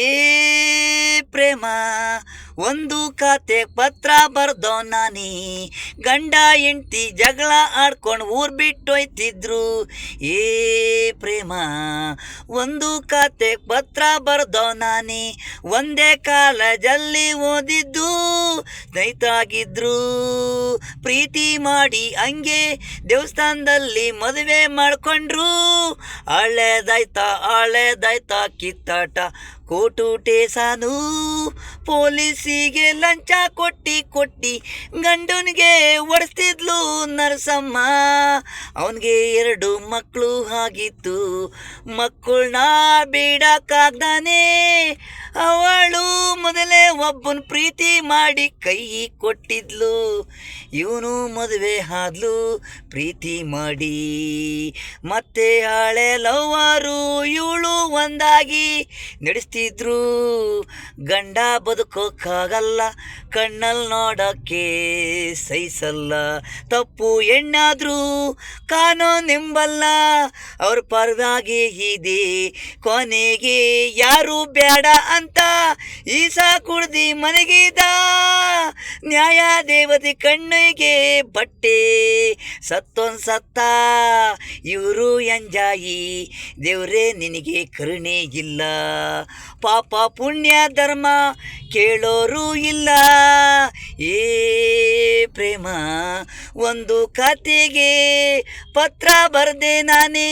ಏ ಪ್ರೇಮ ಒಂದು ಖಾತೆ ಪತ್ರ ಬರ್ದೋ ನಾನಿ ಗಂಡ ಹೆಂಡ್ತಿ ಜಗಳ ಆಡ್ಕೊಂಡು ಊರು ಬಿಟ್ಟೋಯ್ತಿದ್ರು. ಏ ಪ್ರೇಮ ಒಂದು ಖಾತೆ ಪತ್ರ ಬರ್ದೋ ನಾನಿ ಒಂದೇ ಕಾಲೇಜಲ್ಲಿ ಓದಿದ್ದು ಸ್ನೇಹಿತರಾಗಿದ್ರು. ಪ್ರೀತಿ ಮಾಡಿ ಹಂಗೆ ದೇವಸ್ಥಾನದಲ್ಲಿ ಮದುವೆ ಮಾಡ್ಕೊಂಡ್ರು. ಹಳೇದಾಯ್ತಾ ಕಿತ್ತಾಟ ಕೋಟು ಟೇಸಾನು ಪೊಲೀಸಿಗೆ ಲಂಚ ಕೊಟ್ಟಿ ಗಂಡನಿಗೆ ಒಡಿಸ್ತಿದ್ಲು ನರಸಮ್ಮ. ಅವನಿಗೆ 2 ಮಕ್ಕಳು ಆಗಿತ್ತು. ಮಕ್ಕಳನ್ನ ಬಿಡಕ್ಕಾಗ್ದಾನೆ ಅವಳು ಮೊದಲೇ ಒಬ್ಬನ ಪ್ರೀತಿ ಮಾಡಿ ಕೈ ಕೊಟ್ಟಿದ್ಲು. ಇವನು ಮದುವೆ ಆದ್ಲು ಪ್ರೀತಿ ಮಾಡಿ. ಮತ್ತೆ ಹಳೆ ಲವ್ವರು ಇವಳು ಒಂದಾಗಿ ನಡೆಸ್ತಿದ್ರು. ಗಂಡ ಬದುಕೋಕ್ಕಾಗಲ್ಲ ಕಣ್ಣಲ್ಲಿ ನೋಡೋಕ್ಕೆ ಸಹಿಸಲ್ಲ. ತಪ್ಪು ಹೆಣ್ಣಾದ್ರೂ ಕಾನೂನೆಂಬಲ್ಲ ಅವ್ರ ಪರವಾಗಿ ಇದೆ. ಕೊನೆಗೆ ಯಾರು ಬೇಡ ಅಂತ ಈಸ ಕುಡ್ದಿ ಮನೆಗಿದ. ನ್ಯಾಯ ದೇವತೆ ಕಣ್ಣಿಗೆ ಬಟ್ಟೆ ಸತ್ತೊಂದು ಸತ್ತ. ಇವರು ಎಂಜಾಯಿ ದೇವ್ರೇ ನಿನಗೆ ಕರುಣೆ ಇಲ್ಲ. ಪಾಪ ಪುಣ್ಯ ಧರ್ಮ ಕೇಳೋರು ಇಲ್ಲ. ಏ ಪ್ರೇಮ ಒಂದು ಕತೆಗೆ ಪತ್ರ ಬರ್ದೆ ನಾನೇ.